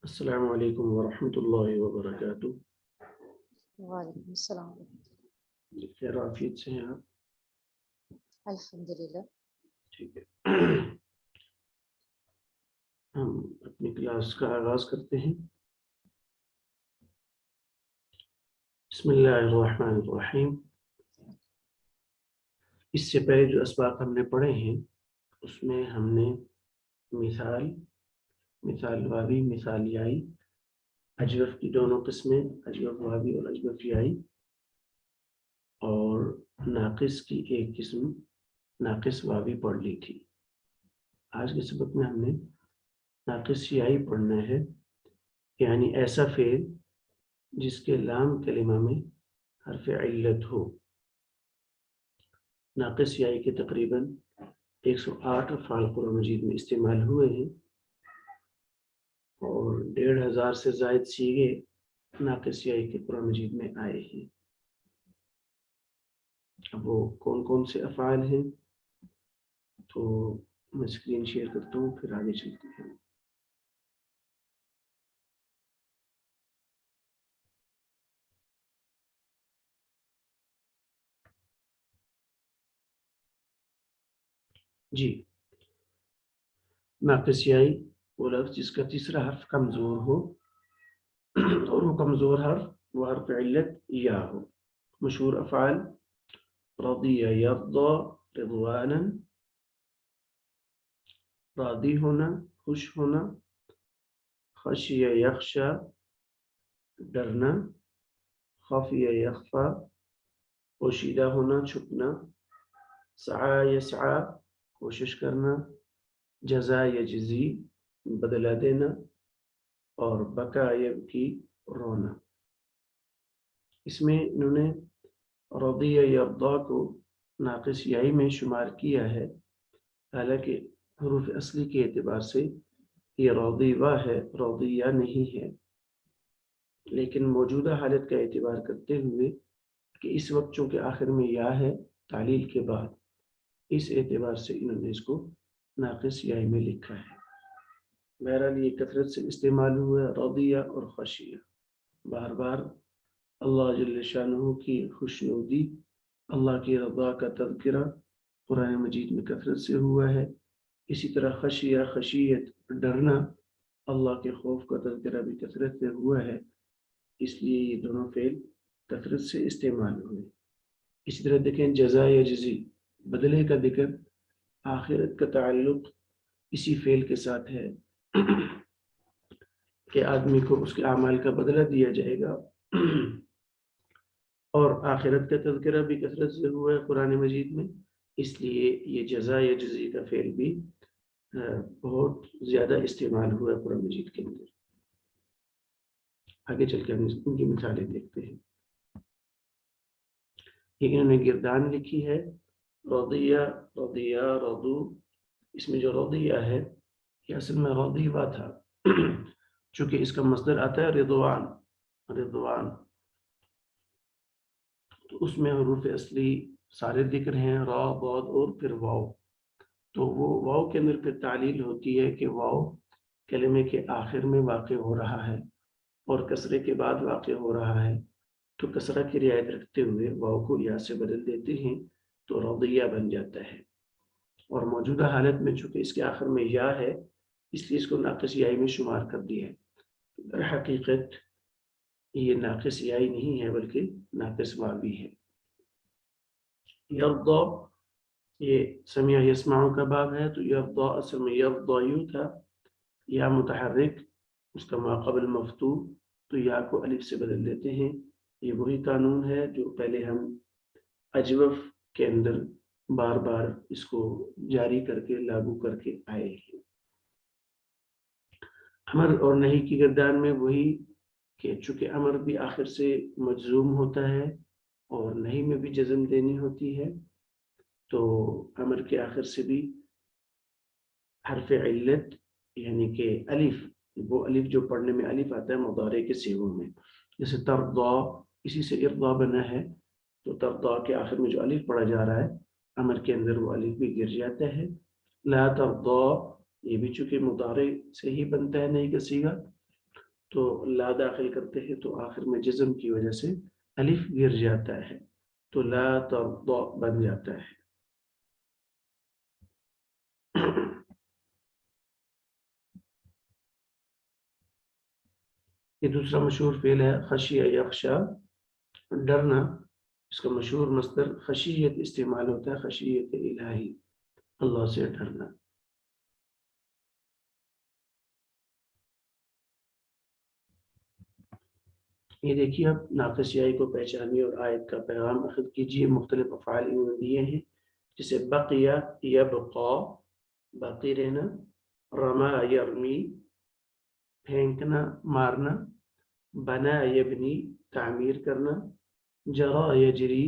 السلام علیکم ورحمۃ اللہ وبرکاتہ۔ وعلیکم السلام۔ خیر عافیت سے ہیں آپ؟ الحمدللہ۔ ٹھیک ہے، ہم اپنی کلاس کا آغاز کرتے ہیں۔ بسم اللہ الرحمن الرحیم۔ اس سے پہلے جو اسباق ہم نے پڑھے ہیں اس میں ہم نے مثال واوی، مثال یائی، اجوف کی دونوں قسمیں، اجوف واوی اور اجوف یائی، اور ناقص کی ایک قسم ناقص واوی پڑھ لی تھی۔ آج کے سبق میں ہم نے ناقص یائی پڑھنا ہے، یعنی ایسا فعل جس کے لام کلمہ میں حرف علت ہو۔ ناقص یائی کے تقریباً 108 افعال قرآن مجید میں استعمال ہوئے ہیں، اور 1500 سے زائد صیغے ناقص یائی کے قرآن مجید میں آئے ہیں۔ اب وہ کون کون سے افعال ہیں تو میں اسکرین شیئر کرتا ہوں، پھر آگے چلتے ہیں۔ جی، ناقص یائی وہ لفظ جس کا تیسرا حرف کمزور ہو، اور وہ کمزور حرف وہ حرف علت یا ہو۔ مشہور افعال: رضی یرضی رضوانا، راضی ہونا، خوش ہونا، خشی یخشی ڈرنا، خفی یخفی پوشیدہ ہونا، چھپنا، سعی یسعی کوشش کرنا، جزا یجزی بدلہ دینا، اور بکا یبکی رونا۔ اس میں انہوں نے رضی یرضی کو ناقص یائی میں شمار کیا ہے، حالانکہ حروف اصلی کے اعتبار سے یہ رضیہ ہے، رضیہ نہیں ہے، لیکن موجودہ حالت کا اعتبار کرتے ہوئے کہ اس وقت چونکہ آخر میں یا ہے تعلیل کے بعد، اس اعتبار سے انہوں نے اس کو ناقص یائی میں لکھا ہے۔ بہرحال یہ کثرت سے استعمال ہوا ہے، رضیہ اور خشیہ۔ بار بار اللہ جل شانہ کی خوشنودی، اللہ کی رضا کا تذکرہ قرآن مجید میں کثرت سے ہوا ہے۔ اسی طرح خشیہ، خشیت ڈرنا، اللہ کے خوف کا تذکرہ بھی کثرت سے ہوا ہے، اس لیے یہ دونوں فعل کثرت سے استعمال ہوئے۔ اسی طرح دیکھیں جزا یجزی، بدلے کا ذکر، آخرت کا تعلق اسی فعل کے ساتھ ہے کہ آدمی کو اس کے اعمال کا بدلہ دیا جائے گا، اور آخرت کا تذکرہ بھی کثرت سے ہوا ہے قرآن مجید میں، اس لیے یہ جزا یجزی کا فعل بھی بہت زیادہ استعمال ہوا ہے قرآن مجید کے اندر۔ آگے چل کے ہم ان کی مثالیں دیکھتے ہیں۔ یہ انہوں نے گردان لکھی ہے، رضیہ، رضیہ، رضو۔ اس میں جو رضیہ ہے یہ اصل میں رضیہ تھا، چونکہ اس کا مصدر آتا ہے رضوان، رضوان، تو اس میں حروف اصلی سارے ذکر ہیں، را، ضاد اور پھر واو، تو وہ واو کے اندر پھر تعلیل ہوتی ہے کہ واو کلمے کے آخر میں واقع ہو رہا ہے اور کسرے کے بعد واقع ہو رہا ہے، تو کسرہ کی رعایت رکھتے ہوئے واو کو یا سے بدل دیتے ہیں تو رضیہ بن جاتا ہے۔ اور موجودہ حالت میں چونکہ اس کے آخر میں یا ہے، اس لیے اس کو ناقص یائی میں شمار کر دیا ہے۔ در حقیقت یہ ناقص یائی نہیں ہے بلکہ ناقص واوی ہے۔ یرضی، یہ سمع یسمع کا باب ہے، تو یرضی اصل میں یرضی تھا، یا متحرک، اس کا ما قبل مفتوح، تو یا کو الف سے بدل دیتے ہیں۔ یہ وہی قانون ہے جو پہلے ہم اجوف کے اندر بار بار اس کو جاری کر کے لاگو کر کے آئے ہیں۔ امر اور نہی کی گردان میں وہی کہ چونکہ امر بھی آخر سے مجزوم ہوتا ہے اور نہی میں بھی جزم دینی ہوتی ہے، تو امر کے آخر سے بھی حرف علت یعنی کہ الف، وہ الف جو پڑھنے میں الف آتا ہے مضارع کے صیغوں میں، جیسے ترضا، اسی سے ارضا بنا ہے، تو ترضا کے آخر میں جو الف پڑھا جا رہا ہے امر کے اندر وہ الف بھی گر جاتا ہے۔ لا ترضا، یہ بھی چونکہ مضارع سے ہی بنتا ہے نہیں کا صیغہ، تو لا داخل کرتے ہیں تو آخر میں جزم کی وجہ سے الف گر جاتا ہے تو لا ترضى بن جاتا ہے. یہ دوسرا مشہور فعل ہے خشیہ یخشا، ڈرنا. اس کا مشہور مصدر خشیت استعمال ہوتا ہے، خشیت الہی، اللہ سے ڈرنا. یہ دیکھیے اب ناقص یائی کو پہچانیے اور آیت کا پیغام اخذ کیجیے. مختلف افعال انہوں نے دیے ہیں، جیسے بقیہ یبقا، باقی رہنا، رما یرمی، پھینکنا مارنا، بنا یبنی تعمیر کرنا، جرا یجری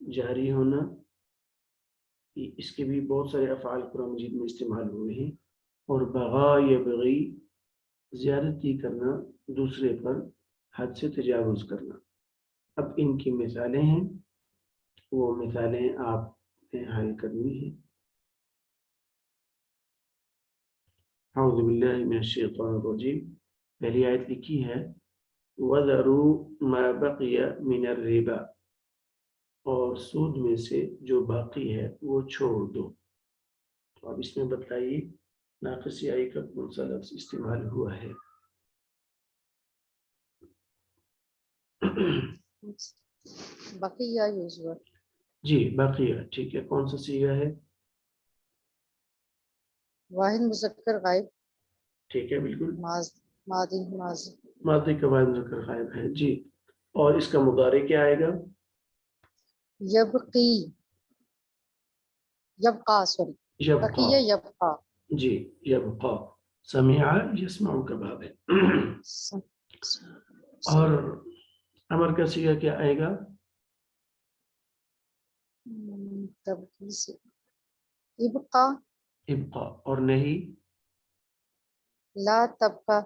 جاری ہونا. اس کے بھی بہت سارے افعال قرآن مجید میں استعمال ہوئے ہیں. اور بغا یبغی زیادتی کرنا، دوسرے پر حد سے تجاوز کرنا. اب ان کی مثالیں ہیں، وہ مثالیں آپ نے حل کرنی ہیں. اعوذ باللہ من الشیطان الرجیم. پہلی آیت لکھی ہے وَذَرُوا مَا بَقِيَ مِنَ الرِّبَا، اور سود میں سے جو باقی ہے وہ چھوڑ دو. تو اب اس میں بتائیے ناقص یائی کا کون سا لفظ استعمال ہوا ہے؟ بقیہ یوزور، جی باقیہ، ٹھیک ہے. کون سا صیغہ ہے؟ واحد مذکر غائب، ٹھیک ہے بالکل، ماضی ماضی. ماضی کا واحد مذکر غائب ہے. جی، اور اس کا مضارع کیا آئے گا؟ یبقی، یبقا، سوری، یبقا. بقیہ یبقا. جی یبقا، سمع یسمع کا باب ہے. اور امر کا صیغہ کیا آئے گا؟ تبقی سے ابقا، ابقا. اور نہیں؟ لا تبقا.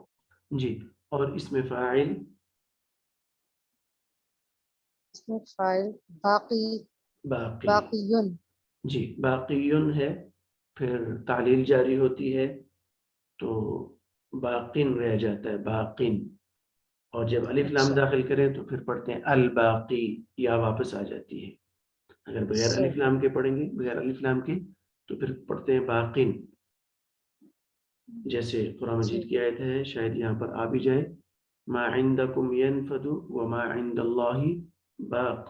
جی، اور اس میں فاعل؟ اس میں فاعل باقی، باقی. باقیون. جی باقیون ہے، پھر تعلیل جاری ہوتی ہے تو باقین رہ جاتا ہے، باقین. اور جب الف لام اچھا، داخل کریں تو پھر پڑھتے ہیں الباقی، یا واپس آ جاتی ہے. اگر بغیر الف صحیح. لام کے پڑھیں گے، بغیر الف لام کے، تو پھر پڑھتے ہیں باقین. جیسے قرآن مجید کی آیت ہے، شاید یہاں پر آ بھی جائے، ما عندکم ینفد وما عند اللہ باق.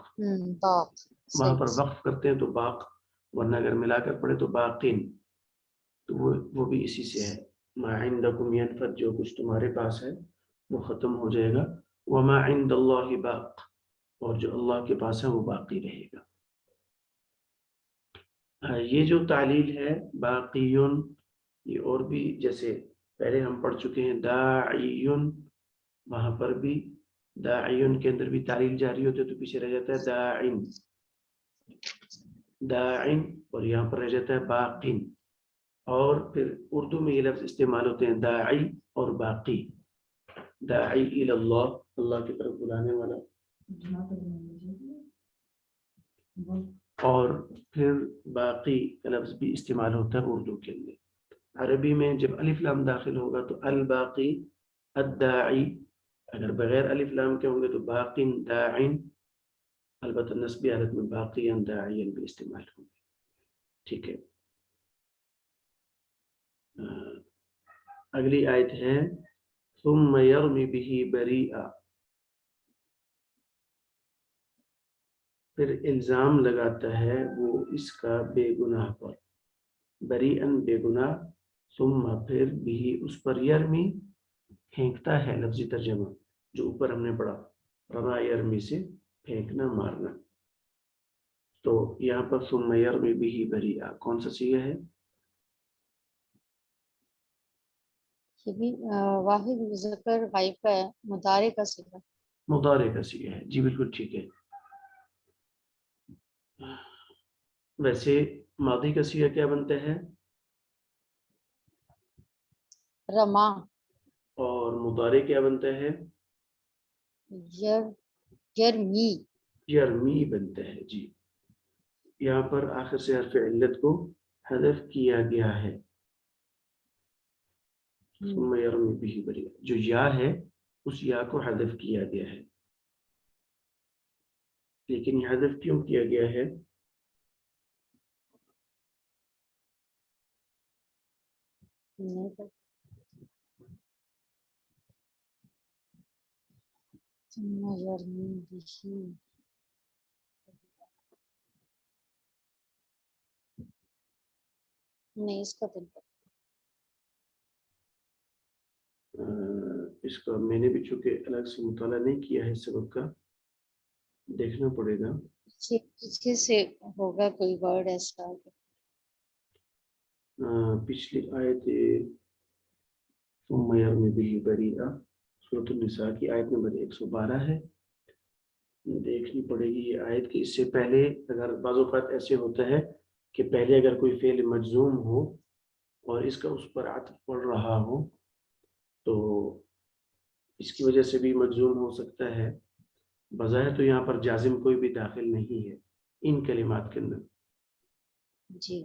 باق. وہاں پر صحیح. وقف کرتے ہیں تو باق، ورنہ اگر ملا کر پڑھے تو باقین. تو وہ بھی اسی سے ہے. ما عندکم ینفد، جو کچھ تمہارے پاس ہے وہ ختم ہو جائے گا. وما عند اللہ باق، اور جو اللہ کے پاس ہے وہ باقی رہے گا. یہ جو تعلیل ہے باقیون، یہ اور بھی، جیسے پہلے ہم پڑھ چکے ہیں داعیون، وہاں پر بھی داعیون کے اندر بھی تعلیل جاری ہوتی ہے تو پیچھے رہ جاتا ہے داعین، داعین، اور یہاں پر رہ جاتا ہے باقین. اور پھر اردو میں یہ لفظ استعمال ہوتے ہیں داعی اور باقی. داعی الی اللہ، اللہ کی طرف بلانے والا. اور پھر باقی کا لفظ بھی استعمال ہوتا ہے اردو کے اندر. عربی میں جب الف لام داخل ہوگا تو الباقی، الداعی. اگر بغیر الف لام کے ہوں گے تو باقین، داعین. البتہ نسبی حالت میں باقیاً داعین بھی استعمال ہوں گے. ٹھیک ہے. اگلی آیت ہے ثم یرمی بہ بریئا، پھر الزام لگاتا ہے وہ اس کا بے گناہ پر. بریئن بے گناہ، ثم پھر بھی اس پر، یرمی پھینکتا ہے، لفظی ترجمہ جو اوپر ہم نے پڑھا، رما یرمی سے پھینکنا مارنا. تو یہاں پر ثم یرمی بہ بریئا کون سا صیغہ ہے؟ یہ بھی واحد مذکر غائب کا ہے، مضارع کا صیغہ. مضارع کا صیغہ ہے، جی بالکل ٹھیک ہے. ویسے ماضی کا صیغہ کیا بنتا ہے؟ رما. اور مضارع کیا بنتا ہے؟ یرمی. یرمی بنتا ہے. جی یہاں پر آخر سے حرف علت کو حذف کیا گیا ہے. ثم یرمی بہ بریئا، جو یا ہے اس یا کو حذف کیا گیا ہے. لیکن یہ حذف کیوں کیا گیا ہے؟ نہیں پتہ. ثم يرمي به. نہیں اس کا تو نہیں پتہ. اس کا میں نے بھی چونکہ الگ سے مطالعہ نہیں کیا ہے سبق کا، دیکھنا پڑے گا. پیچھے سے ہوگا کوئی ورڈ ایسا. پچھلی آیت ثم يرمي به بريئا سورۃ النساء کی آیت نمبر 112 ہے. دیکھنی پڑے گی یہ آیت کہ اس سے پہلے اگر بعض اوقات ایسے ہوتا ہے کہ پہلے اگر کوئی فعل مجزوم ہو اور اس کا اس پر عطف پڑ رہا ہو تو اس کی وجہ سے بھی مجزوم ہو سکتا ہے. بظاہر تو یہاں پر جازم کوئی بھی داخل نہیں ہے ان کلمات کے اندر. جی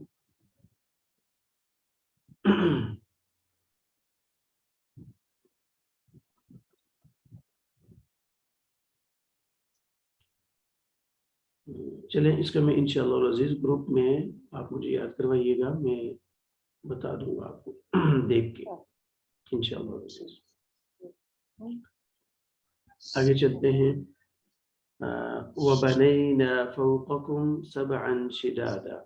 چلیں اس کا میں انشاءاللہ العزیز گروپ میں آپ مجھے یاد کروائیے گا، میں بتا دوں گا آپ کو دیکھ کے انشاءاللہ العزیز. آگے چلتے ہیں. وَبَنَيْنَا فَوْقَكُمْ سَبْعًا شِدَادًا.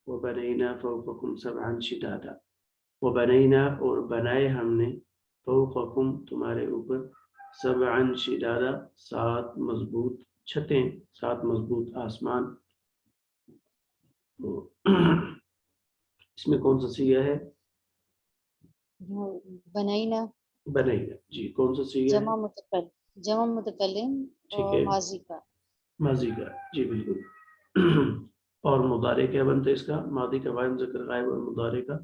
وَبَنَيْنَا فَوْقَكُمْ سَبْعًا شِدَادًا. وَبَنَيْنَا اور بنائے ہم نے فوقکم تمہارے اوپر سبعا شدادا 7 مضبوط چھتیں، 7 مضبوط آسمان. تو اس میں کون سا سیغہ ہے؟ بنائنا بنائنا. جی کون سا سیغہ ہے؟ جمع متکلم ٹھیک اور ہے، ماضی کا. ماضی کا. جی بالکل. اور مضارع کیا بنتا ہے اس کا؟ ماضی کا واحد ذکر غائب اور مضارع کا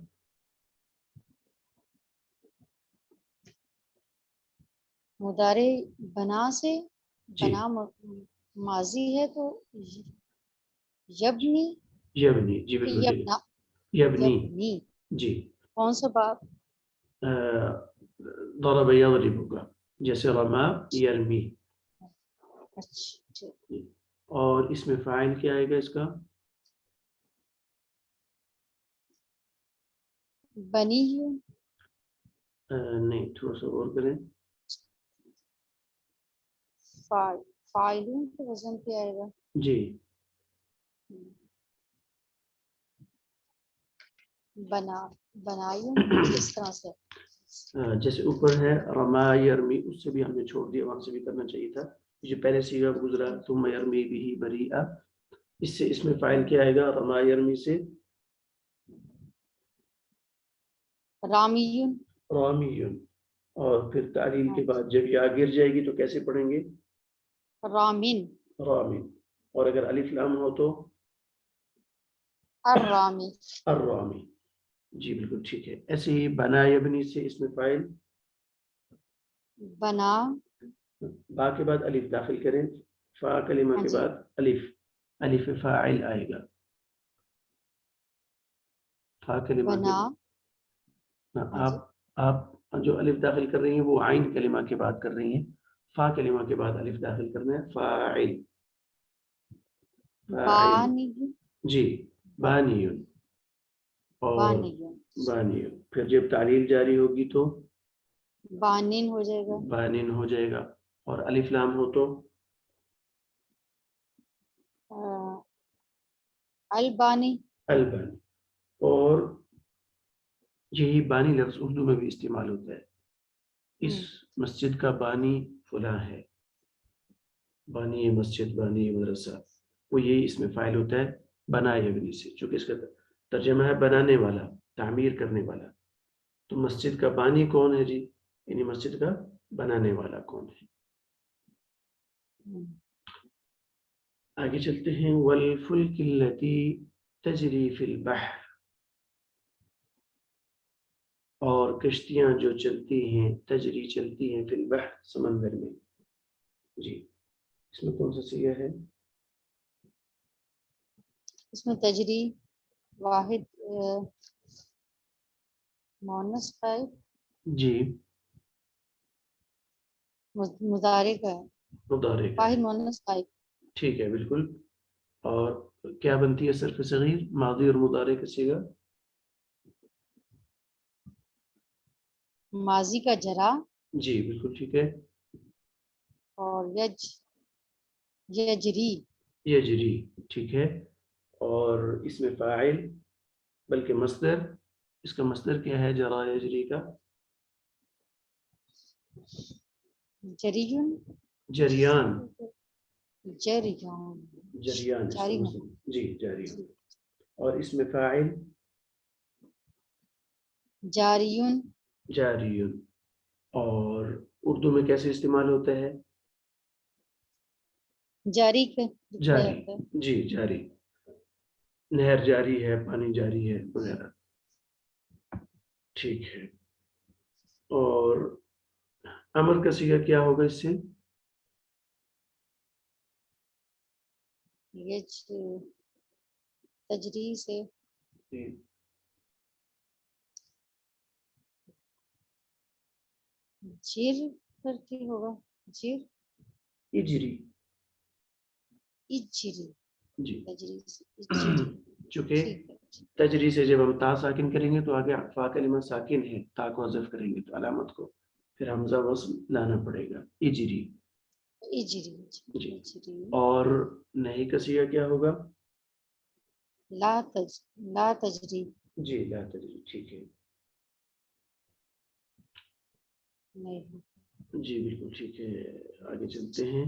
مضارع بنا سے جی بنا ماضی ہے تو یبنی یبنی. جی بالکل ٹھیک یبنا ہے، یبنی. یبنی. جی کون سا باب؟ ضرب یضرب کا، جیسے رما یرمی. اچھا اور اس میں فاعل کیا آئے گا اس کا؟ بنی نہیں، تھوڑا سا اور کریں. فاعلون کے وزن پہ آئے گا. جی بنائیوں کس طرح سے؟ جیسے اوپر ہے رما یرمی، اس سے بھی ہم نے چھوڑ دیا، وہاں سے بھی کرنا چاہیے تھا. جو پہلے سیغہ گزرا ثم یرمی به بریئا، اس سے اس میں فاعل کیا آئے گا رما یرمی سے؟ رامیون. رامیون. اور پھر تعلیل کے بعد جب یا گر جائے گی تو کیسے پڑھیں گے؟ رامین. رامین. اور اگر الف لام ہو تو الرامی. الرامی. جی بالکل ٹھیک ہے. ایسے ہی بنا یبنی سے اس میں فاعل بنا. با کے بعد الف داخل کریں، فا کلمہ کے بعد الف فاعل آئے گا. فا کلمہ کے بنا. بعد آپ جو الف داخل کر رہی ہیں وہ عین کلمہ کے بعد کر رہی ہیں. فا کلمہ کے بعد الف داخل کرنا ہے، فاعل. بانی. جی بانیون. اور بانیون. بانیون. پھر جب تعلیل جاری ہوگی تو بانین ہو جائے گا. بانین ہو جائے گا. اور الف لام ہو تو البانی. البانی. اور یہی بانی لفظ اردو میں بھی استعمال ہوتا ہے. اس مسجد کا بانی فلاں ہے، بانی مسجد، بانی مدرسہ، وہ یہی اس میں فاعل ہوتا ہے بنا یبنی سے، چونکہ اس کا ترجمہ ہے بنانے والا، تعمیر کرنے والا. تو مسجد کا بانی کون ہے جی؟ یعنی مسجد کا بنانے والا کون ہے. آگے چلتے ہیں. والفلک التي تجری فی البحر. اور کشتیاں جو چلتی ہیں، تجری چلتی ہیں فی البحر سمندر میں. جی اس میں کون سا سیغہ ہے؟ اس میں تجری واحد مؤنث فاعل. جی مضارع کا ہے، مضارع کا واحد ہے، مؤنث غائب، ٹھیک ہے بالکل. اور کیا بنتی ہے صرف صغیر ماضی اور مضارع کا صیغہ؟ ماضی کا جرا جی بالکل ٹھیک ہے. اور یجری، یجری، ٹھیک ہے. اور اس میں فاعل بلکہ مصدر، اس کا مصدر کیا ہے جرا یجری کا؟ جریون، جریان. جریان، جریان اس کا جاری ہونا، مصدر، جی جاری ہونا. اور اس میں فاعل جاریون، جاری. اور اردو میں کیسے استعمال ہوتا ہے؟ جاری کا لکھا جاری، جاتا ہے، جی جاری. نہر جاری ہے، پانی جاری ہے وغیرہ. ٹھیک ہے. اور امر کا صیغہ کیا ہوگا اس سے؟ تجری سے جی. جر کر کے ہوگا، جر اجری. اجری، جی. تجری سے اجری، چونکہ ٹھیک ہے. تجری سے جب ہم تا ساکن کریں گے تو آگے فا کلمہ ساکن ہے، تا کو حذف کریں گے تو علامت کو پھر حمزہ وصل لانا پڑے گا. اجری. اجری، جی. اجری، اور نہیں کا صیغہ کیا ہوگا؟ لا تجری، جی لا تجری، ٹھیک ہے. نہیں، جی بالکل ٹھیک ہے. آگے چلتے ہیں.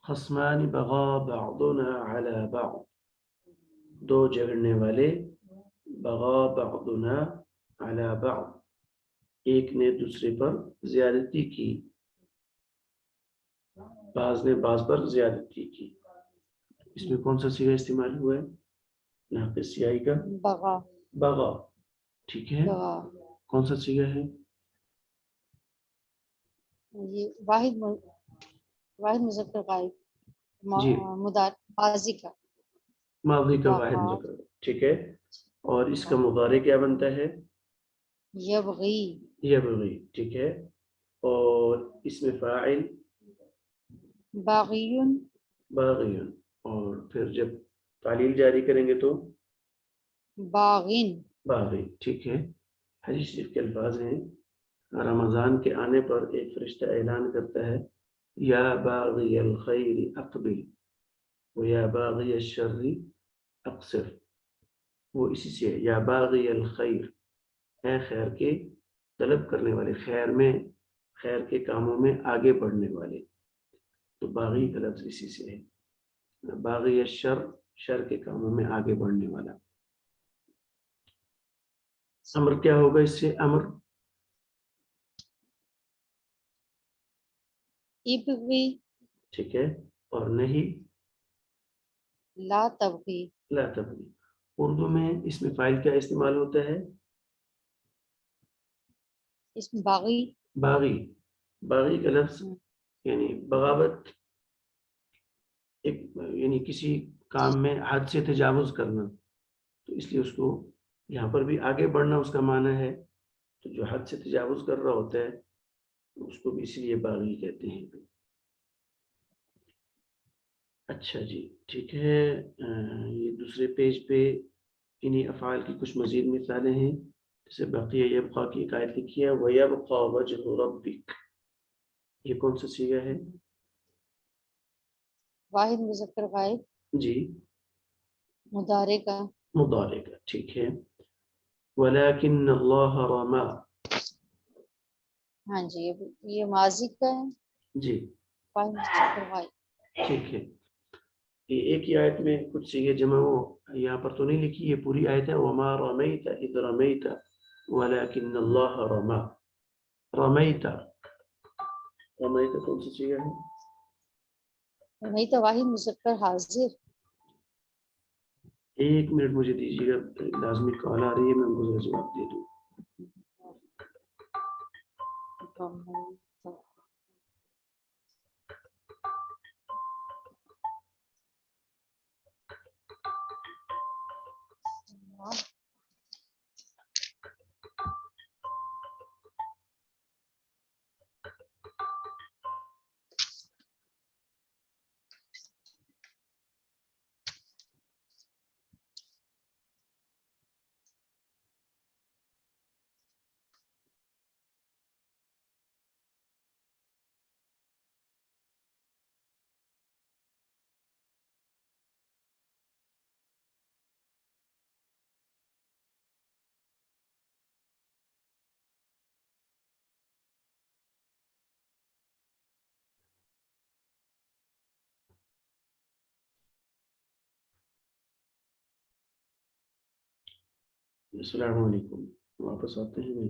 خصمان بغى بعضنا على بعض، دو جھگڑنے والے، بغى بعضنا على بعض، ایک نے دوسرے پر زیادتی کی، بعض نے بعض پر زیادتی کی. اس میں کون سا صیغہ استعمال ہوا ہے؟ ناقص سیاہی کا بغا، بغى، ٹھیک ہے. بغا، کون سا صیغہ ہے؟ یہ واحد مذکر غائب، جی ماضی کا ماضی کا واحد بغا، مذکر، ٹھیک ہے. اور اس کا مضارع کیا بنتا ہے؟ یبغی، یبغی، ٹھیک ہے. اور اس میں فاعل باغیون، باغی. اور پھر جب تعلیل جاری کریں گے تو باغین، باغی، ٹھیک ہے. حدیث شریف کے الفاظ ہیں، رمضان کے آنے پر ایک فرشتہ اعلان کرتا ہے یا باغی الخیر اقبل و یا باغی الشر اقصر. وہ اسی سے ہے، یا باغی الخیر، اے خیر کے طلب کرنے والے، خیر کے کاموں میں آگے بڑھنے والے. تو باغی کا لفظ اسی سے ہے. باغی الشر، شر کے کاموں میں آگے بڑھنے والا. امر کیا ہوگا اس سے؟ امر ابغی، ٹھیک ہے. اور نہیں لا تبغی، لا تبغی. اردو میں اس میں فاعل کیا استعمال ہوتا ہے؟ اس میں باغی، باغی. باغی کا لفظ یعنی بغاوت، ایک یعنی کسی جی، کام میں حد سے تجاوز کرنا، تو اس لیے اس کو یہاں پر بھی آگے بڑھنا اس کا معنی ہے. تو جو حد سے تجاوز کر رہا ہوتا ہے اس کو بھی اسی لیے باغی کہتے ہیں. اچھا جی ٹھیک ہے. یہ دوسرے پیج پہ انہی افعال کی کچھ مزید مثالیں ہیں. جیسے بقیہ یبقا کی ایک آیت لکھی ہے وَيَبْقَى وَجْهُ رَبِّكَ، یہ کون سا صیغہ ہے؟ واحد مذکر غائب، جی مضارع کا مضارع کا، ٹھیک ہے. وَلَكِنَّ اللَّهَ رَمَى، ہاں جی، یہ ماضی کا ہے، جی واحد مذکر غائب. ٹھیک ہے. یہ ایک ہی آیت میں کچھ صیغے جمع ہو، یہاں پر تو نہیں لکھی، یہ پوری آیت ہے. وَمَا رَمَيْتَ إِذْ رَمَيْتَ وَلَكِنَّ اللَّهَ رَمَى. رَمَيْتَ، رَمَيْتَ کون سا صیغہ ہے؟ نہیں تو واحد مذکر حاضر. ایک منٹ مجھے دیجیے گا، لازمی کال آ رہی ہے، میں ان کو جواب دے دوں. السلام علیکم. واپس آتے ہیں.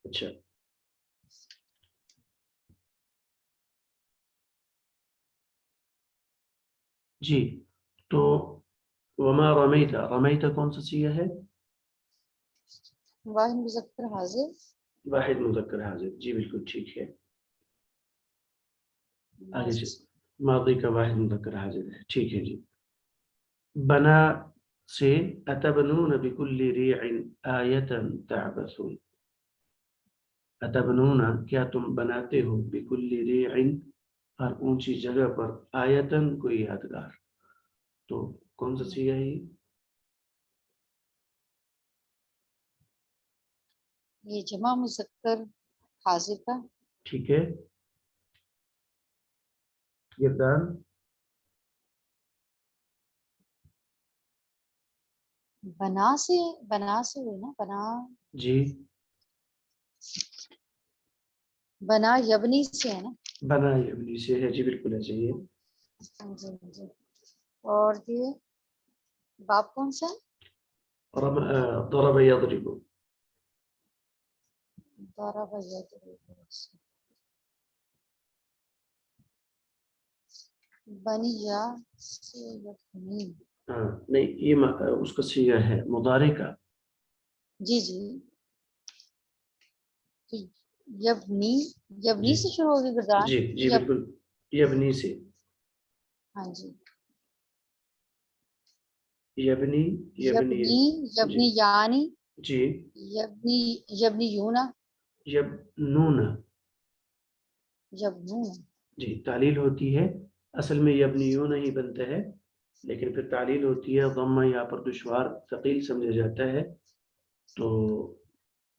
اچھا جی. تو وما رمیت، رمیت کون سا صیغہ ہے؟ واحد مذکر حاضر. واحد مذکر حاضر. جی بالکل ٹھیک ہے. آگے سے ماضی کا واحد مذکر حاضر ہے. ٹھیک ہے جی. بنا سے اتبنون بکل ریع آیۃ تعبثون. اتبنون کیا تم بناتے ہو، بکل ریع ہر اونچی جگہ پر، آیتن کوئی یادگار. تو کون سا صیغہ ہے یہ؟ یہ جمع مذکر حاضر کا. ٹھیک ہے. گردان بنا سے ہوئی نا، بنا جی. بنا یبنی سے ہے نا. بنا یبنی سے ہے. جی بالکل ایسے ہی ہے. جی جی. اور یہ باب کون سا ہے؟ ضرب یضرب. ضرب یضرب. بنی یا سے یبنی. ہاں نہیں، یہ اس کا صیغہ ہے مضارع کا. جی جی. یبنی جی سے شروع ہوگی گردان. جی جی بالکل. یبنی سے. ہاں جی. یبنی یبنی جی یعنی جی. یبنی یونا. یبنون. یبنون. جی تعلیل ہوتی ہے. اصل میں یبنیون ہی بنتا ہے، لیکن پھر تعلیل ہوتی ہے. ضمہ یہاں پر دشوار ثقیل سمجھا جاتا ہے، تو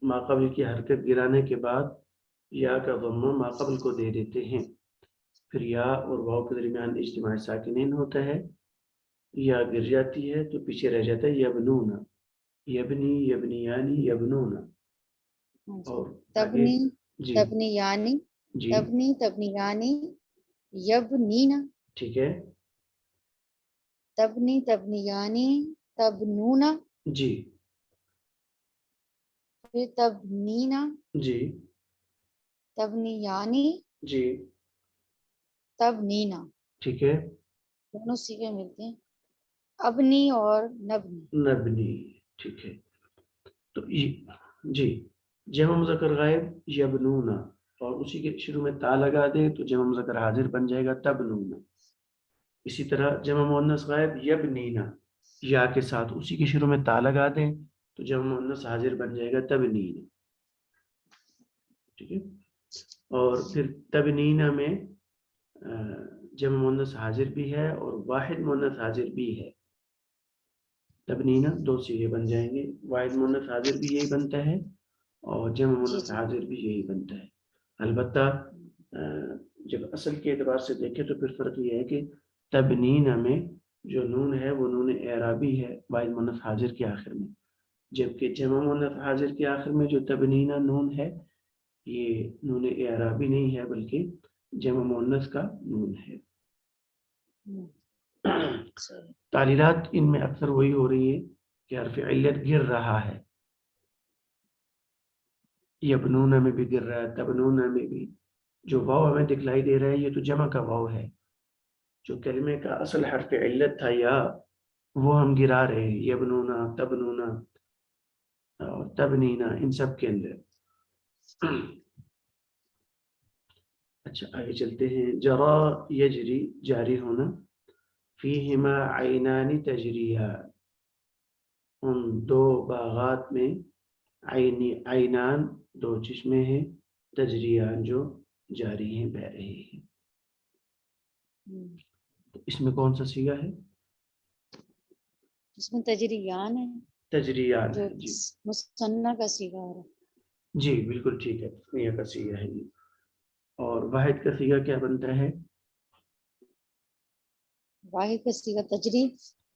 ماقبل کی حرکت گرانے کے بعد یا کا ضمہ ماقبل کو دے دیتے ہیں. پھر یا اور واو کے درمیان اجتماع ساکنین ہوتا ہے، یا گر جاتی ہے تو پیچھے رہ جاتا ہے یبنون. یبنی، یبنیانی، یبنون. اور آگے تبنی جی تبنی یعنی جی تبنی یعنی یبنینا. ٹھیک ہے. تبنی یعنی تبنونا. جی پھر تبنینا. جی تبنی یعنی جی تبنینا. ٹھیک ہے. دونوں صیغے ملتے ہیں، ابنی اور نبنی. نبنی. ٹھیک ہے. تو جی جمع مذکر غائب یبنون، اور اسی کے شروع میں تا لگا دیں تو جمع مذکر حاضر بن جائے گا تبنون. اسی طرح جمع مؤنث غائب یبنینا، یا کے ساتھ اسی کے شروع میں تا لگا دیں تو جمع مؤنث حاضر بن جائے گا تبنین. ٹھیک ہے. اور پھر تبنینا میں جمع مؤنث حاضر بھی ہے اور واحد مؤنث حاضر بھی ہے. تبنینا دو صیغے بن جائیں گے. واحد مؤنث حاضر بھی یہی بنتا ہے اور جمع جی مؤنث جی. حاضر بھی یہی بنتا ہے. البتہ جب اصل کے اعتبار سے دیکھیں تو پھر فرق یہ ہے کہ تبنینا میں جو نون ہے وہ نون اعرابی ہے واحد مؤنث حاضر کے آخر میں، جبکہ جمع مؤنث حاضر کے آخر میں جو تبنینا نون ہے یہ نون اعرابی نہیں ہے بلکہ جمع مؤنث کا نون ہے. تعلیلات ان میں اکثر وہی ہو رہی ہے کہ حرف علت گر رہا ہے. یبنون میں بھی گر رہا ہے، تبنون میں بھی. جو واو ہمیں دکھلائی دے رہا ہے یہ تو جمع کا واو ہے. جو کلمے کا اصل حرف علت تھا یا، وہ ہم گرا رہے ہیں یبنونا، تبنونا اور تبنینا، ان سب کے اندر. اچھا آگے چلتے ہیں. جرا یجری جاری ہونا، فیہما عینان تجریان ان دو باغات میں، عینان دو چشمے ہیں، تجریان جو جاری ہیں بہ رہے ہیں. اس میں کون سا صیغہ ہے؟ اس میں تجریان ہے، تجریان جو ہے. جی مثنیٰ کا صیغہ ہے. جی بالکل ٹھیک ہے. تسنیہ کا صیغہ ہے یہ. اور واحد کا صیغہ کیا بنتا ہے؟ واحد کا صیغہ تجری.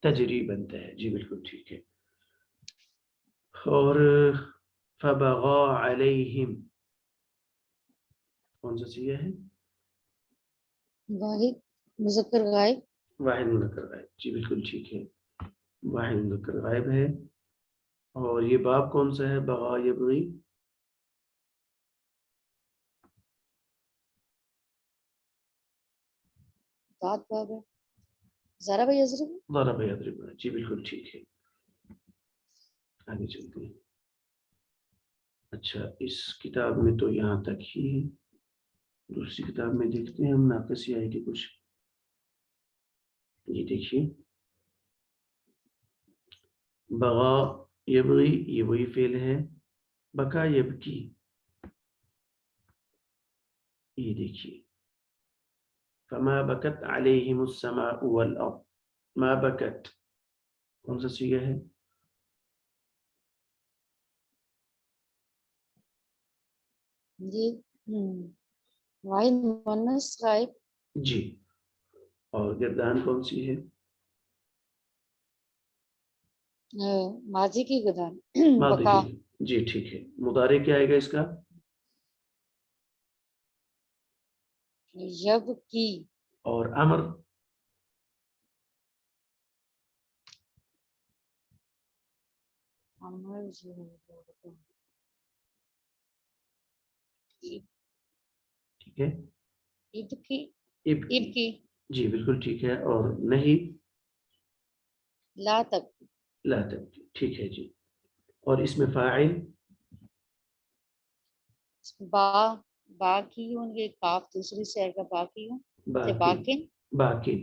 تجری بنتا ہے. جی بالکل ٹھیک ہے. اور فبغى علیہم کون سا سیغہ ہے؟ واحد مذکر غائب. واحد مذکر غائب. جی بالکل ٹھیک ہے. واحد مذکر غائب ہے. اور یہ باب کون سا ہے؟ بغا یبغی. داد باب ہے. ضرب یضرب. ضرب یضرب. جی بالکل ٹھیک ہے. آگے چلتے ہیں. اچھا اس کتاب میں تو یہاں تک ہی ہے. دوسری کتاب میں دیکھتے ہیں ہم ناقصی آئے گی کچھ. یہ دیکھیے بغا یبغی یہ وہی فعل ہے. بکا یبکی یہ دیکھیے فما بکت علیہم السماء والارض. ما بکت کون سا صیغہ ہے؟ جی واحد مؤنث غائب. جی. اور گردان کون سی ہے؟ ماضی کی گردان. ماضی بقا. کی. جی ٹھیک ہے. مضارع کیا آئے گا اس کا؟ یب کی. اور امر امر ٹھیک ہے. اب کی. اب اب کی. جی بالکل ٹھیک ہے. اور نہیں لا تب. لا تبکی. ٹھیک ہے جی. اور اس میں فاعل با کی ہوں گے. کاف دوسری شہر کا با کی ہوں. باکن. باکن.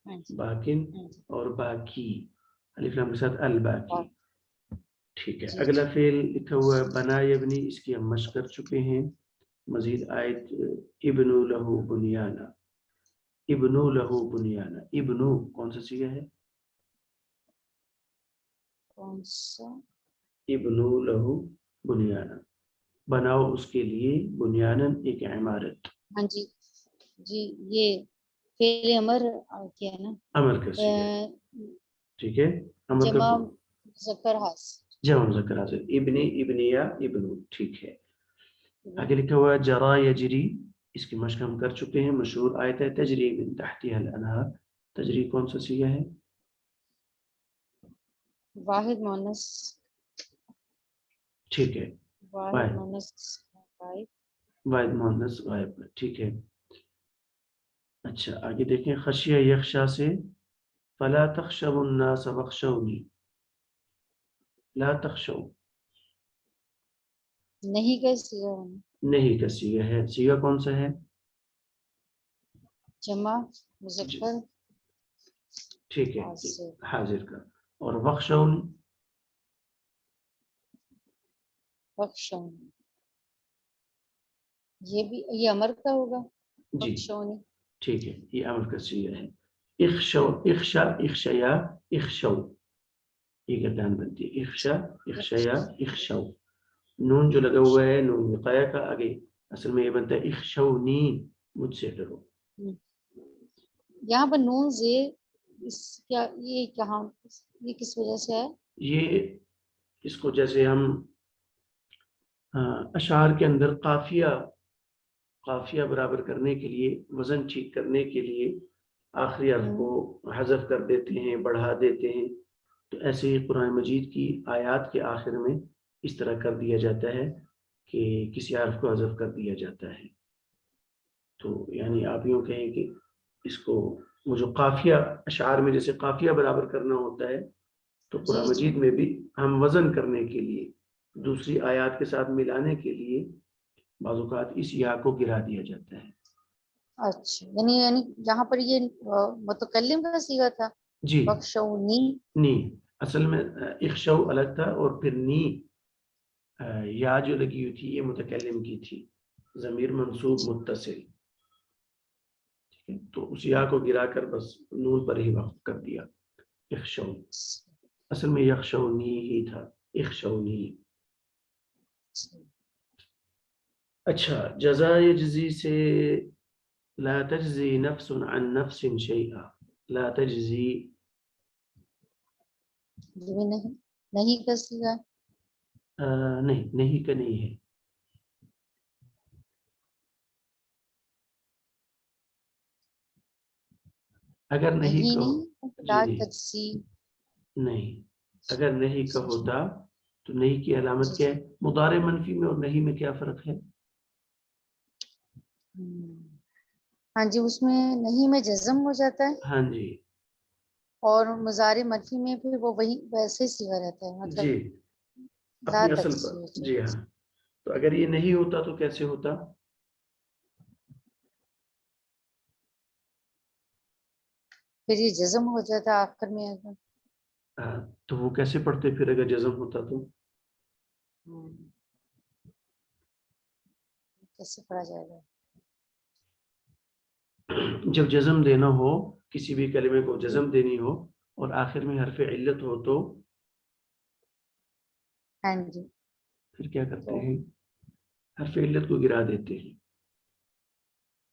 ہاں جی. باکن ہاں جی. اور باکی الف لام کے ساتھ الباکی. ٹھیک ہے. جی اگلا جی. فعل لکھا ہوا ہے بنا یبنی. اس کی ہم مشق کر چکے ہیں. مزید آیت ابنو لہو بنیانا. ابنو لہو بنیانا. ابنو کون سا صیغہ ہے؟ کون سا؟ ابنو لہو بنیانا. بناؤ اس کے لیے بنیانا ایک عمارت. ہاں جی. جی یہ فعل امر کیا ہے نا. امر کا صیغہ ہے. ٹھیک ہے. امر کا جمع مذکر حاصل. جمع مذکر حاصل. ابنی ابنیا ابنو. ٹھیک ہے. آگے لکھا ہوا ہے جرا یجری. اس کی مشق ہم کر چکے ہیں. مشہور آیت ہے تجری من تحتها الانہار. تجری کون سا صیغہ ہے؟ واحد مؤنث. ٹھیک ہے. واحد مؤنث غائب. واحد مؤنث غائب. ٹھیک ہے. اچھا آگے دیکھیں خشیہ یخشا سے فلا تخشوا الناس واخشونی. لا تخشوا نہیں کا صیغہ. نہیں کا صیغہ ہے. صیغہ کون سا ہے؟ جمع مذکر ٹھیک ہے حاصل. حاضر کا. اور واخشونی بخشونی یہ بھی یہ امر کا ہوگا. جی بخشونی. ٹھیک ہے. یہ امر کا صیغہ ہے. اخشو اخشا اخشیا اخشو یہ گردان بنتی ہے. اخشا اخشیا اخشو. نون جو لگا ہوا ہے نون وقایا کا آگے اصل میں یہ بنتا ہے اخشونی مجھ سے ڈرو. یہاں پر نون زیر اس کیا یہ کہاں یہ کس وجہ سے ہے؟ یہ اس کو جیسے ہم اشعار کے اندر قافیہ برابر کرنے کے لیے وزن ٹھیک کرنے کے لیے آخری حرف کو حذف کر دیتے ہیں بڑھا دیتے ہیں. تو ایسے ہی قرآن مجید کی آیات کے آخر میں اس طرح کر دیا جاتا ہے کہ کسی حرف کو حذف کر دیا جاتا ہے. تو یعنی آپ یوں کہیں کہ اس کو وہ جو قافیہ اشعار میں جیسے قافیہ برابر کرنا ہوتا ہے تو جی قرآن جی. مجید میں بھی ہم وزن کرنے کے لیے دوسری آیات کے ساتھ ملانے کے لیے بعض اوقات اس یا کو گرا دیا جاتا ہے. اچھا یعنی یہاں پر یہ متکلم کا صیغہ تھا. جی بخشونی. نی اصل میں اخشو الگ تھا اور پھر نی یا جو لگی ہوئی تھی یہ متکلم کی تھی. ضمیر منصوب متصل. تو اس یا کو گرا کر بس نون پر ہی وقف کر دیا. اخشو اصل میں یخشونی ہی تھا. اخشونی. اچھا جزا یجزی سے لا تجزی نفس عن نفس شیئا. لا تجزی یہ بھی نہیں کا صیغہ ہے۔ نہیں کا نہیں ہے۔ اگر نہیں کا لا جی تجزی، نہیں، اگر نہیں کا ہوتا تو نہیں کی علامت کیا ہے؟ مضارع منفی میں اور نہیں میں کیا فرق ہے؟ ہاں جی، اس میں نہیں میں جزم ہو جاتا ہے، ہاں جی اور مضارع منفی میں پھر وہ وہی ویسے ہی صیغہ رہتا ہے، مطلب جی لا اپنی اصل تجزی پر ہو جی جاتا ہاں۔ تو اگر یہ نہیں ہوتا تو کیسے ہوتا؟ پھر یہ جزم ہو جاتا ہے آخر میں اگر۔ تو وہ کیسے پڑھتے پھر اگر جزم ہوتا تو؟ کیسے پڑھا جائے گا؟ جب جزم دینا ہو، کسی بھی کلمے کو جزم دینی ہو اور آخر میں حرف علت ہو تو ہاں جی، پھر کیا کرتے تو ہیں؟ حرف علت کو گرا دیتے ہیں۔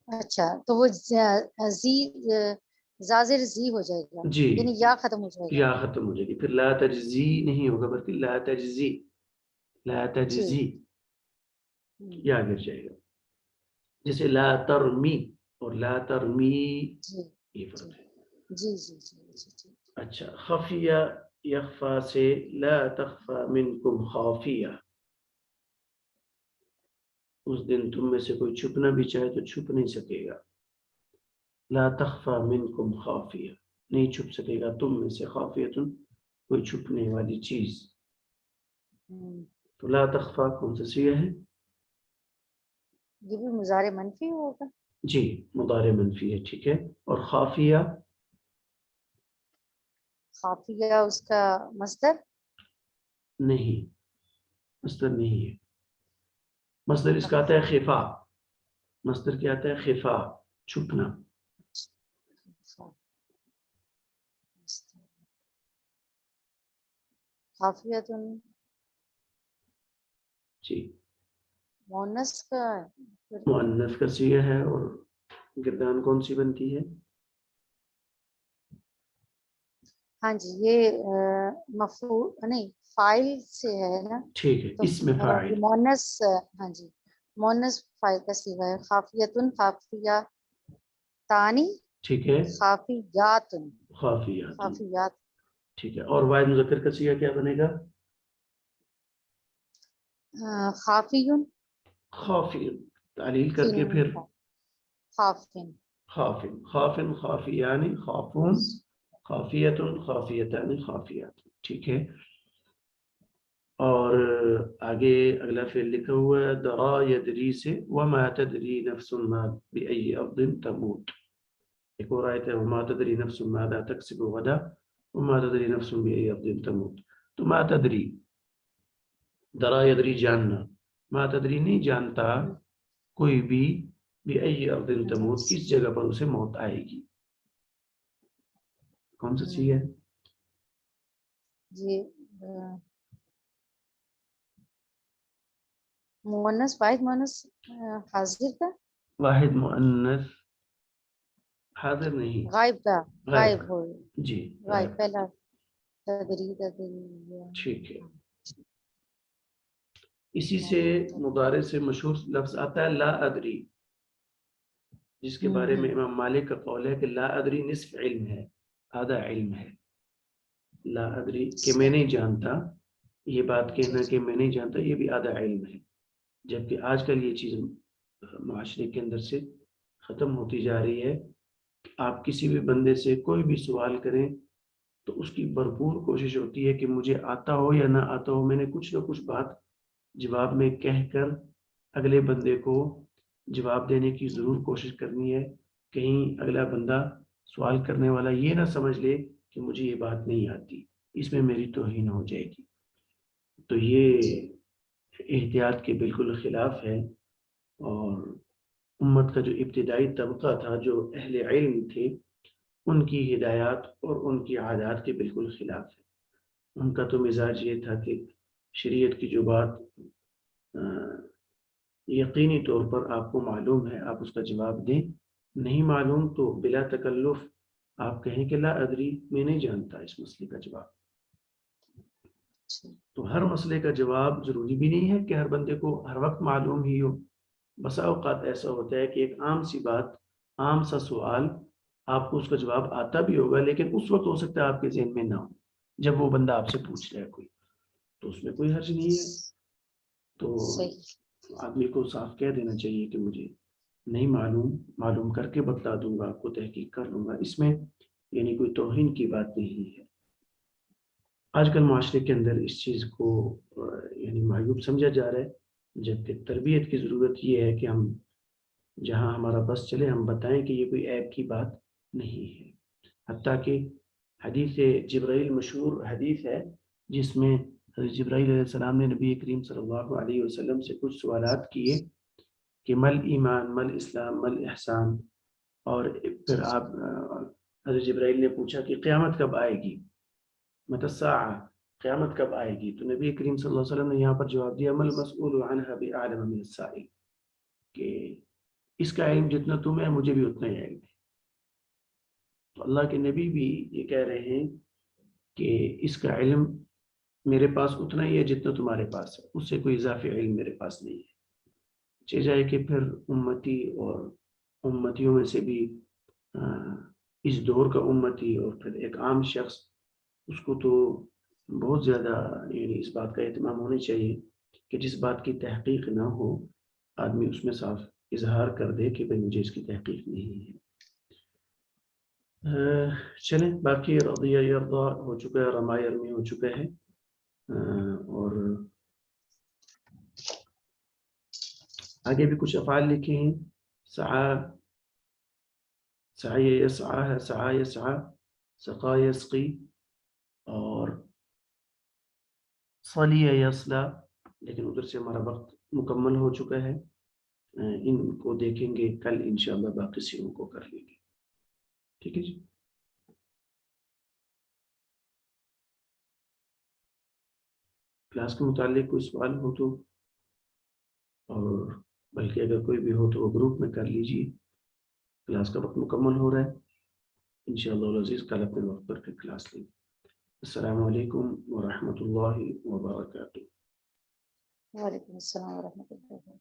اچھا، تو وہ زی زازر زی ہو جائے گا، جی یعنی یا ختم ہو جائے گا۔ یا ختم ہو جائے گی، پھر لا تجزی نہیں ہوگا بلکہ لا تجزی، لا جی تجزی یا گر جائے گا، جیسے لا ترمی اور لا ترمی، جی یہ جی فرق ہے۔ جی جی جی جی جی۔ اچھا، خفیہ یخفا سے لا تخفا منکم خافیہ، اس دن تم میں سے کوئی چھپنا بھی چاہے تو چھپ نہیں سکے گا۔ لا تخفا منکم خافیہ، نہیں چھپ سکے گا تم میں سے، خافیتن کوئی چھپنے والی چیز۔ تو لا تخفا کون سا صیغہ ہے؟ یہ بھی مضارع منفی ہوگا۔ جی مضارع منفی ہے، ٹھیک ہے۔ اور خافیہ خافیہ اس کا مصدر؟ نہیں، مصدر نہیں ہے۔ مصدر اس کا آتا ہے خفا، مصدر کیا آتا ہے؟ خفا، چھپنا۔ خافیہ تو جی مونس کا ہے۔ مؤنث کا صیغہ ہے، اور گردان کون سی بنتی ہے؟ ہاں جی، یہ مفعول نہیں فاعل سے ہے نا، ٹھیک ہے، تو اسم فاعل۔ یہ مونس، ہاں جی مونس فاعل کا صیغہ ہے۔ خافیتن، خافیہ تانی، ٹھیک ہے، خافیاتن، خافیات، خافیات۔ ٹھیک ہے۔ اور واحد مذکر کا صیغہ کیا بنے گا؟ خافیون، خافی، تعلیل کر کے پھر خافن، خافن، خافن خافیان خافون، خافیت خافیتان خافیات، ٹھیک ہے۔ اور آگے اگلا فعل لکھا ہوا ہے درا یدری سے، وما تدری نفس ما بأي أرض تموت۔ ایک اور آیت ہے وما تدری نفس ماذا تکسب غدا وما تدری نفس بأي أرض تموت۔ تو ما تدری، درا یدری جاننا، ما تدری نہیں جانتا کوئی بھی، بأي أرض تموت کس جگہ پر اسے موت آئے گی۔ کون سا چیز ہے؟ جی مونس، واحد مونس حاضر کا، واحد مؤنث حاضر نہیں، غائب کا، غائب غائب کا، ہو، جی غائب غائب، پہلا تدری ٹھیک ہے۔ اسی سے مضارع سے مشہور لفظ آتا ہے لا ادری، جس کے بارے میں امام مالک کا قول ہے کہ لا ادری نصف علم ہے، آدھا علم ہے۔ لا ادری کہ میں نہیں جانتا، یہ بات کہنا کہ میں نہیں جانتا یہ بھی آدھا علم ہے، جبکہ آج کل یہ چیز معاشرے کے اندر سے ختم ہوتی جا رہی ہے۔ آپ کسی بھی بندے سے کوئی بھی سوال کریں تو اس کی بھرپور کوشش ہوتی ہے کہ مجھے آتا ہو یا نہ آتا ہو، میں نے کچھ نہ کچھ بات جواب میں کہہ کر اگلے بندے کو جواب دینے کی ضرور کوشش کرنی ہے، کہیں اگلا بندہ سوال کرنے والا یہ نہ سمجھ لے کہ مجھے یہ بات نہیں آتی، اس میں میری توہین ہو جائے گی۔ تو یہ احتیاط کے بالکل خلاف ہے، اور امت کا جو ابتدائی طبقہ تھا جو اہل علم تھے ان کی ہدایات اور ان کی عادات کے بالکل خلاف ہے۔ ان کا تو مزاج یہ تھا کہ شریعت کی جو بات یقینی طور پر آپ کو معلوم ہے آپ اس کا جواب دیں، نہیں معلوم تو بلا تکلف آپ کہیں کہ لا ادری میں نہیں جانتا اس مسئلے کا جواب۔ تو ہر مسئلے کا جواب ضروری بھی نہیں ہے کہ ہر بندے کو ہر وقت معلوم ہی ہو. بسا اوقات ایسا ہوتا ہے کہ ایک عام سی بات، عام سا سوال، آپ کو اس کا جواب آتا بھی ہوگا لیکن اس وقت ہو سکتا ہے آپ کے ذہن میں نہ ہو جب وہ بندہ آپ سے پوچھ رہا ہے کوئی، تو اس میں کوئی حرج نہیں ہے. تو صحیح. آدمی کو صاف کہہ دینا چاہیے کہ مجھے نہیں معلوم کر کے بتلا دوں گا، آپ کو تحقیق کر لوں گا. اس میں یعنی کوئی توہین کی بات نہیں ہے. آج کل معاشرے کے اندر اس چیز کو یعنی معیوب سمجھا جا رہا ہے، جبکہ تربیت کی ضرورت یہ ہے کہ ہم جہاں ہمارا بس چلے ہم بتائیں کہ یہ کوئی عیب کی بات نہیں ہے. حتیٰ کہ حدیث جبرائیل مشہور حدیث ہے جس میں حضرت جبرائیل علیہ السلام نے نبی کریم صلی اللہ علیہ وسلم سے کچھ سوالات کیے کہ مل ایمان، مل اسلام، مل احسان. اور پھر آپ حضرت جبرائیل نے پوچھا کہ قیامت کب آئے گی، متی الساعہ، قیامت کب آئے گی. تو نبی کریم صلی اللہ علیہ وسلم نے یہاں پر جواب دیا مل مسئول عنہا بأعلم من السائل، کہ اس کا علم جتنا تم ہے مجھے بھی اتنا ہی علم ہے. تو اللہ کے نبی بھی یہ کہہ رہے ہیں کہ اس کا علم میرے پاس اتنا ہی ہے جتنا تمہارے پاس ہے، اس سے کوئی اضافی علم میرے پاس نہیں ہے. چاہے جائے کہ پھر امتی اور امتیوں میں سے بھی اس دور کا امتی اور پھر ایک عام شخص، اس کو تو بہت زیادہ یعنی اس بات کا اہتمام ہونا چاہیے کہ جس بات کی تحقیق نہ ہو آدمی اس میں صاف اظہار کر دے کہ بھئی مجھے اس کی تحقیق نہیں ہے. چلیں باقی رضیہ یرضا ہو چکا ہے، رما یرمی ہو چکا ہے. اور آگے بھی کچھ افعال لکھے ہیں. سعی، سعی یسعی ہے، سعی یسعی، سقا یسقی، اور صلی یصلا، لیکن ادھر سے ہمارا وقت مکمل ہو چکا ہے. ان کو دیکھیں گے کل انشاءاللہ، باقی سیوں کو کر لیں گے. ٹھیک ہے جی. کلاس کے متعلق کوئی سوال ہو تو، اور بلکہ اگر کوئی بھی ہو تو وہ گروپ میں کر لیجیے. کلاس کا وقت مکمل ہو رہا ہے. انشاءاللہ العزیز کل اپنے وقت پر پھر کلاس لیں گے. السلام علیکم ورحمۃ اللہ وبرکاتہ. وعلیکم السلام ورحمۃ اللہ وبرکاتہ.